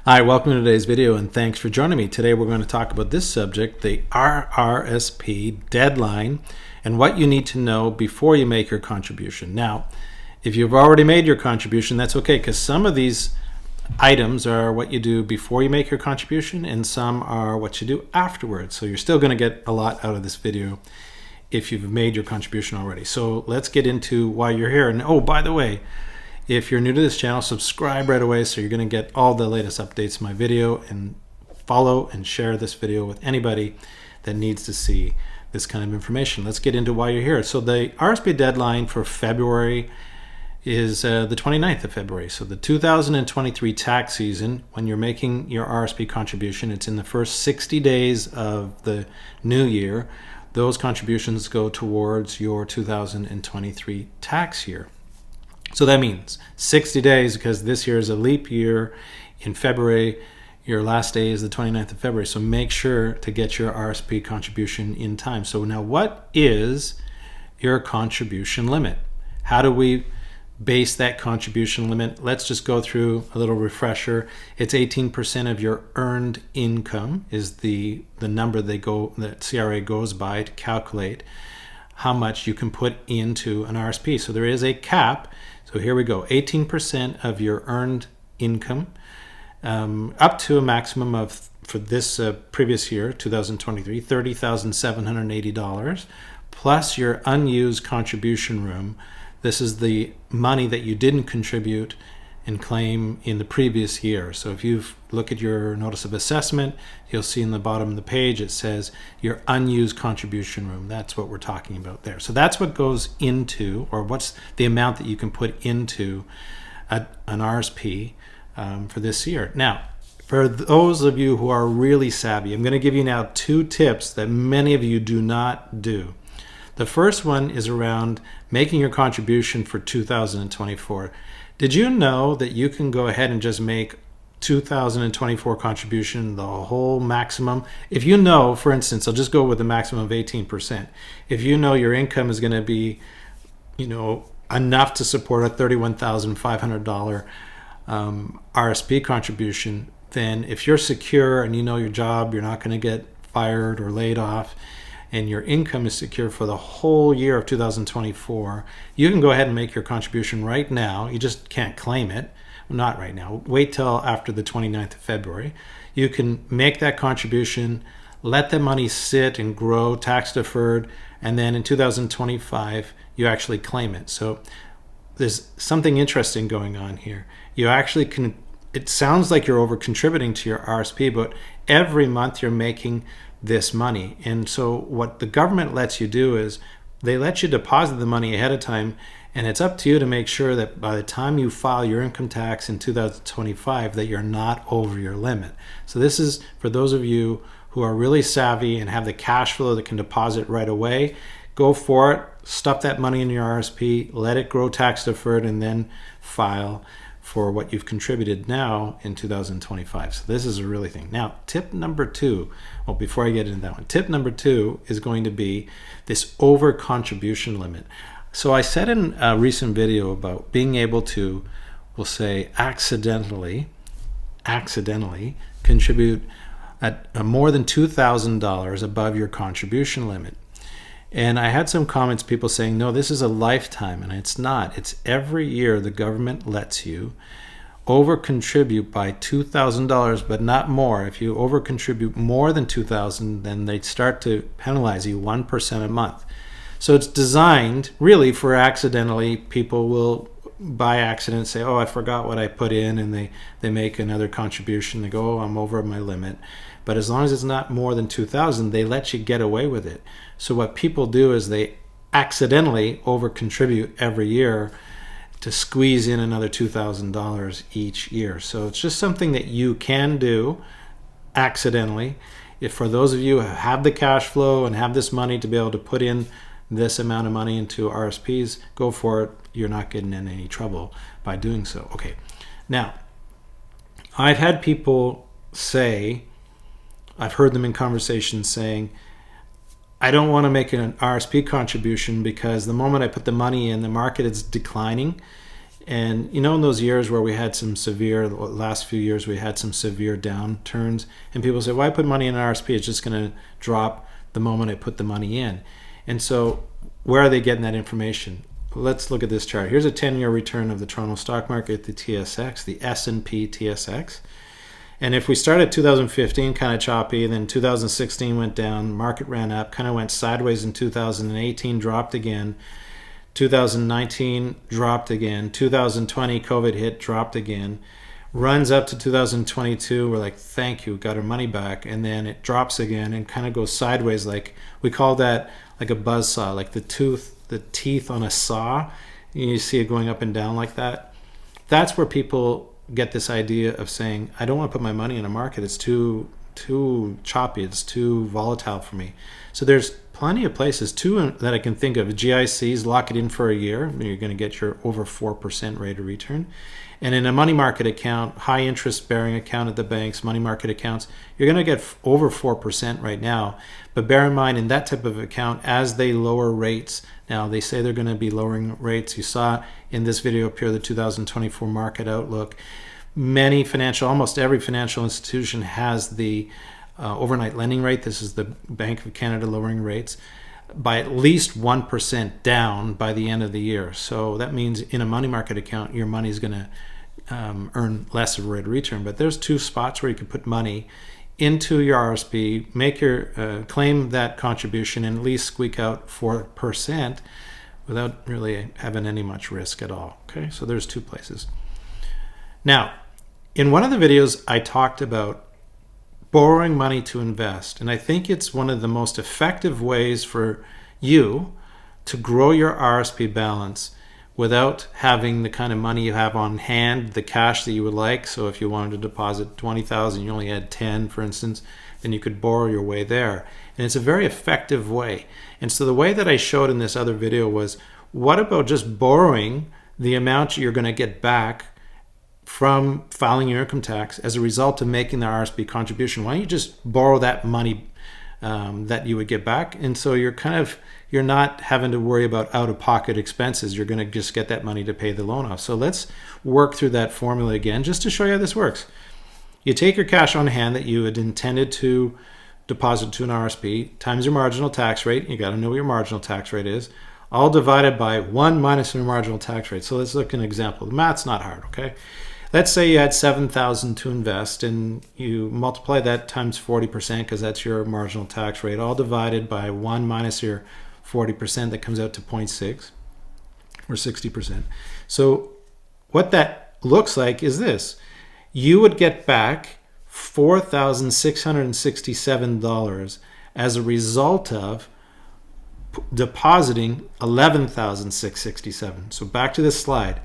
Hi, welcome to today's video and thanks for joining me. Today we're going to talk about this subject, the RRSP deadline, and what you need to know before you make your contribution. Now, if you've already made your contribution, that's okay, because some of these items are what you do before you make your contribution and some are what you do afterwards. So you're still going to get a lot out of this video if you've made your contribution already. So let's get into why you're here. And oh, by the way, if you're new to this channel, subscribe right away so you're going to get all the latest updates in my video, and follow and share this video with anybody that needs to see this kind of information. Let's get into why you're here. So the RRSP deadline for February is the 29th of February. So the 2023 tax season, when you're making your RRSP contribution, it's in the first 60 days of the new year. Those contributions go towards your 2023 tax year. So that means 60 days, because this year is a leap year. In February, your last day is the 29th of February. So make sure to get your RRSP contribution in time. So now, what is your contribution limit? How do we base that contribution limit? Let's just go through a little refresher. It's 18% of your earned income is the number that CRA goes by to calculate how much you can put into an RRSP. So there is a cap. So here we go, 18% of your earned income, up to a maximum of, for this previous year, 2023, $30,780, plus your unused contribution room. This is the money that you didn't contribute and claim in the previous year. So if you look at your notice of assessment, you'll see in the bottom of the page it says your unused contribution room. That's what we're talking about there. So that's what goes into, or what's the amount that you can put into an RRSP for this year. Now, for those of you who are really savvy, I'm going to give you now 2 tips that many of you do not do. The first one is around making your contribution for 2024. Did you know that you can go ahead and just make 2024 contribution the whole maximum? If you know, for instance, I'll just go with a maximum of 18%. If you know your income is going to be, enough to support a $31,500 RRSP contribution, then if you're secure and you know your job, you're not going to get fired or laid off, and your income is secure for the whole year of 2024, you can go ahead and make your contribution right now. You just can't claim it. Not right now. Wait till after the 29th of February. You can make that contribution, let the money sit and grow, tax deferred, and then in 2025, you actually claim it. So there's something interesting going on here. You actually can, it sounds like you're over contributing to your RRSP, but every month you're making this money. And so what the government lets you do is they let you deposit the money ahead of time, and it's up to you to make sure that by the time you file your income tax in 2025 that you're not over your limit. So this is for those of you who are really savvy and have the cash flow that can deposit right away. Go for it, stuff that money in your RRSP, let it grow tax deferred, and then file for what you've contributed now in 2025. So this is a really thing. Now, tip number 2, well, before I get into that one, tip number 2 is going to be this over contribution limit. So I said in a recent video about being able to, we'll say, accidentally contribute at more than $2,000 above your contribution limit. And I had some comments, people saying, no, this is a lifetime, and it's not. It's every year the government lets you over contribute by $2,000, but not more. If you over contribute more than $2,000, then they start to penalize you 1% a month. So it's designed really for accidentally, people will by accident say, oh, I forgot what I put in, and they make another contribution. They go, oh, I'm over my limit. But as long as it's not more than $2,000, they let you get away with it. So what people do is they accidentally over contribute every year to squeeze in another $2,000 each year. So it's just something that you can do accidentally. If for those of you who have the cash flow and have this money to be able to put in this amount of money into RRSPs, go for it. You're not getting in any trouble by doing so. Okay. Now, I've had people say, I've heard them in conversations saying, I don't want to make an RRSP contribution because the moment I put the money in, the market is declining And in those years where we had some severe, the last few years we had some severe downturns, and people say, why put money in an RSP? It's just going to drop the moment I put the money in. And so where are they getting that information? Let's look at this chart. Here's a 10-year return of the Toronto stock market, the TSX, the S&P TSX. And if we start at 2015, kind of choppy, then 2016 went down, market ran up, kind of went sideways in 2018, dropped again. 2019 dropped again. 2020 COVID hit, dropped again. Runs up to 2022. We're like, thank you, got our money back. And then it drops again and kind of goes sideways. Like we call that like a buzz saw, like the teeth on a saw. You see it going up and down like that. That's where people get this idea of saying, I don't want to put my money in a market. It's too choppy. It's too volatile for me. So there's plenty of places, two that I can think of. GICs, lock it in for a year. You're going to get your over 4% rate of return. And in a money market account, high interest bearing account at the banks, money market accounts, you're going to get over 4% right now. But bear in mind, in that type of account, as they lower rates, now they say they're going to be lowering rates. You saw in this video up here the 2024 market outlook. Almost every financial institution has the overnight lending rate. This is the Bank of Canada lowering rates by at least 1% down by the end of the year. So that means in a money market account, your money is going to earn less of a rate of return. But there's two spots where you can put money into your RSP, make your claim that contribution, and at least squeak out 4% without really having any much risk at all. Okay, so there's two places. Now, in one of the videos, I talked about borrowing money to invest. And I think it's one of the most effective ways for you to grow your RSP balance without having the kind of money you have on hand, the cash that you would like. So if you wanted to deposit $20,000, you only had 10, for instance, then you could borrow your way there. And it's a very effective way. And so the way that I showed in this other video was, what about just borrowing the amount you're going to get back from filing your income tax as a result of making the RSP contribution? Why don't you just borrow that money that you would get back? And so you're not having to worry about out-of-pocket expenses. You're going to just get that money to pay the loan off. So let's work through that formula again just to show you how this works. You take your cash on hand that you had intended to deposit to an RSP times your marginal tax rate. You got to know what your marginal tax rate is, all divided by 1 minus your marginal tax rate. So let's look at an example. The math's not hard, okay? Let's say you had $7,000 to invest, and you multiply that times 40% because that's your marginal tax rate, all divided by 1 minus your 40%. That comes out to 0.6 or 60%. So what that looks like is this. You would get back $4,667 as a result of depositing $11,667. So back to this slide.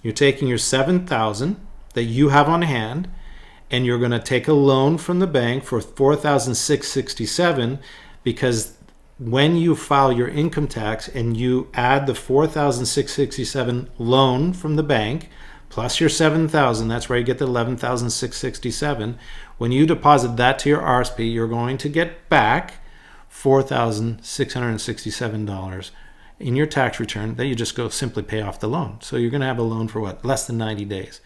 You're taking your $7,000 that you have on hand, and you're going to take a loan from the bank for $4,667, because when you file your income tax and you add the $4,667 loan from the bank plus your $7,000, that's where you get the $11,667. When you deposit that to your RSP, you're going to get back $4,667 in your tax return that you just go simply pay off the loan. So you're going to have a loan for what? Less than 90 days.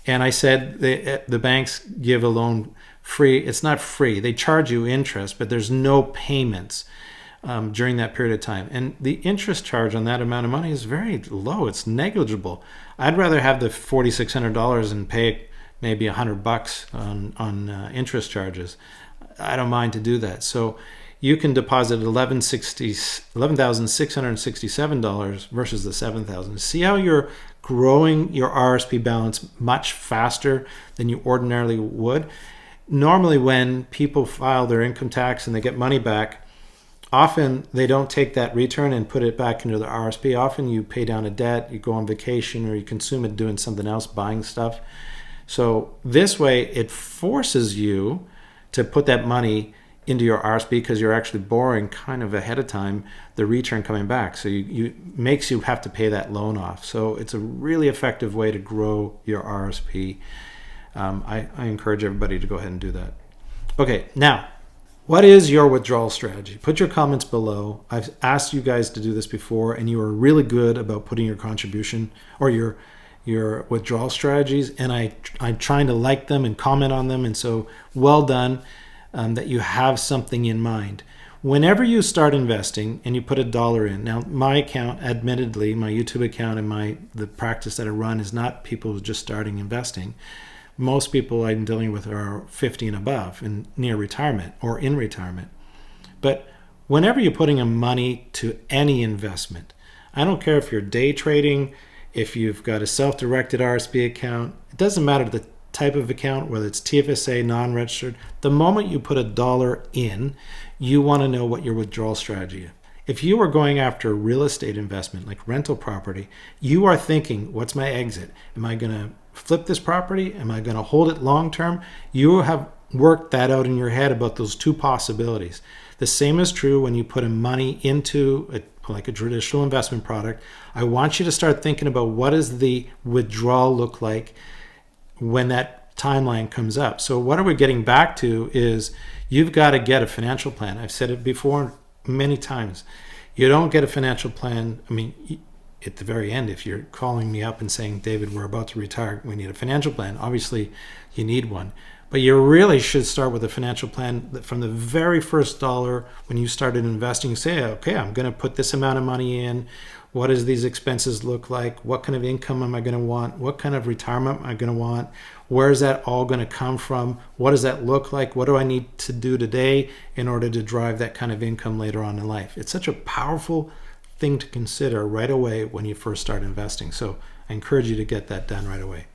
And I said the banks give a loan free. It's not free. They charge you interest, but there's no payments during that period of time. And the interest charge on that amount of money is very low. It's negligible. I'd rather have the $4,600 and pay maybe $100 on interest charges. I don't mind to do that. So you can deposit $11,667 versus the $7,000. See how you're growing your RSP balance much faster than you ordinarily would? Normally when people file their income tax and they get money back, often they don't take that return and put it back into the RSP. Often you pay down a debt, you go on vacation, or you consume it doing something else, buying stuff. So this way it forces you to put that money into your RSP because you're actually borrowing kind of ahead of time the return coming back. So you makes you have to pay that loan off. So it's a really effective way to grow your RSP. I encourage everybody to go ahead and do that. Okay, now, what is your withdrawal strategy? Put your comments below. I've asked you guys to do this before, and you are really good about putting your contribution or your your withdrawal strategies, and I'm trying to like them and comment on them, and so well done that you have something in mind. Whenever you start investing and you put $1 in, now my account, admittedly, my YouTube account and the practice that I run is not people who are just starting investing. Most people I'm dealing with are 50 and above and near retirement or in retirement. But whenever you're putting a money to any investment, I don't care if you're day trading, if you've got a self-directed RSP account, it doesn't matter the type of account, whether it's TFSA, non-registered. The moment you put $1 in, you want to know what your withdrawal strategy is. If you are going after a real estate investment like rental property, you are thinking, what's my exit? Am I going to flip this property? Am I going to hold it long term? You have worked that out in your head about those two possibilities. The same is true when you put money into like a traditional investment product. I want you to start thinking about what does the withdrawal look like when that timeline comes up. So what are we getting back to is you've got to get a financial plan. I've said it before many times. You don't get a financial plan. I mean, at the very end, if you're calling me up and saying, David, we're about to retire, we need a financial plan, obviously you need one. But you really should start with a financial plan that from the very first dollar when you started investing. You say, okay, I'm going to put this amount of money in. What does these expenses look like? What kind of income am I going to want? What kind of retirement am I going to want? Where is that all going to come from? What does that look like? What do I need to do today in order to drive that kind of income later on in life? It's such a powerful thing to consider right away when you first start investing. So I encourage you to get that done right away.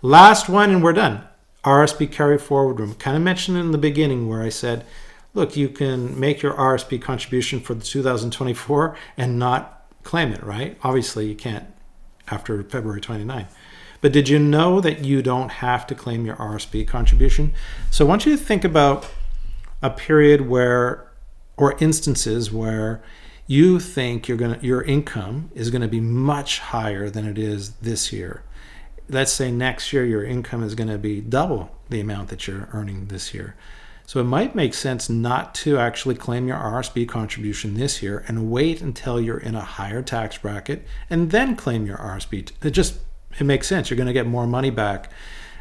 Last one, and we're done. RSP carry forward room. Kind of mentioned in the beginning where I said, look, you can make your RSP contribution for the 2024 and not claim it, right? Obviously you can't after February 29. But did you know that you don't have to claim your RSP contribution? So I want you to think about a period where, or instances where you think your income is going to be much higher than it is this year. Let's say next year your income is going to be double the amount that you're earning this year. So it might make sense not to actually claim your RSP contribution this year and wait until you're in a higher tax bracket and then claim your RSP. It makes sense. You're going to get more money back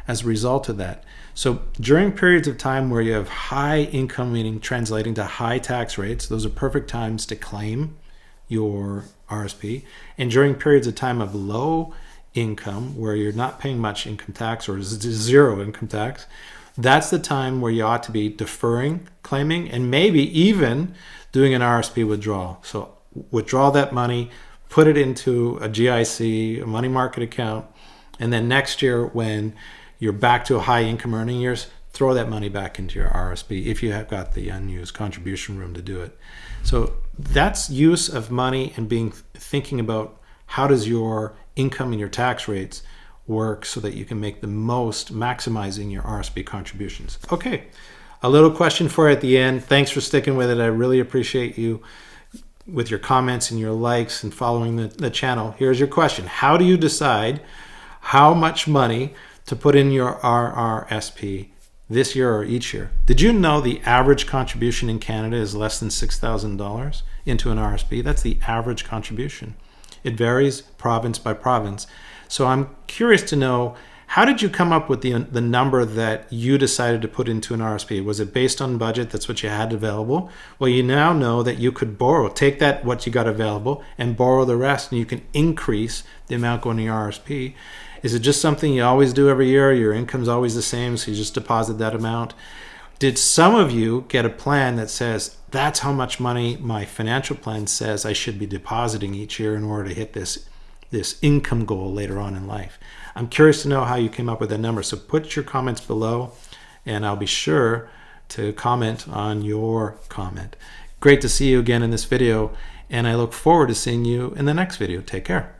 as a result of that. So during periods of time where you have high income, meaning translating to high tax rates, those are perfect times to claim your RSP. And during periods of time of low income where you're not paying much income tax or zero income tax, that's the time where you ought to be deferring claiming and maybe even doing an RSP withdrawal. So withdraw that money, put it into a GIC, a money market account, and then next year when you're back to a high income earning years, throw that money back into your RSP if you have got the unused contribution room to do it. So that's use of money and thinking about how does your income and your tax rates work so that you can make the most maximizing your RSP contributions. Okay, a little question for you at the end. Thanks for sticking with it. I really appreciate you with your comments and your likes and following the channel. Here's your question. How do you decide how much money to put in your RRSP this year or each year? Did you know the average contribution in Canada is less than $6,000 into an RSP? That's the average contribution. It varies province by province. So I'm curious to know, how did you come up with the number that you decided to put into an RSP? Was it based on budget? That's what you had available? Well, you now know that you could take that, what you got available, and borrow the rest, and you can increase the amount going to your RSP. Is it just something you always do every year? Your income's always the same, so you just deposit that amount? Did some of you get a plan that says, that's how much money my financial plan says I should be depositing each year in order to hit this income goal later on in life? I'm curious to know how you came up with that number. So put your comments below and I'll be sure to comment on your comment. Great to see you again in this video, and I look forward to seeing you in the next video. Take care.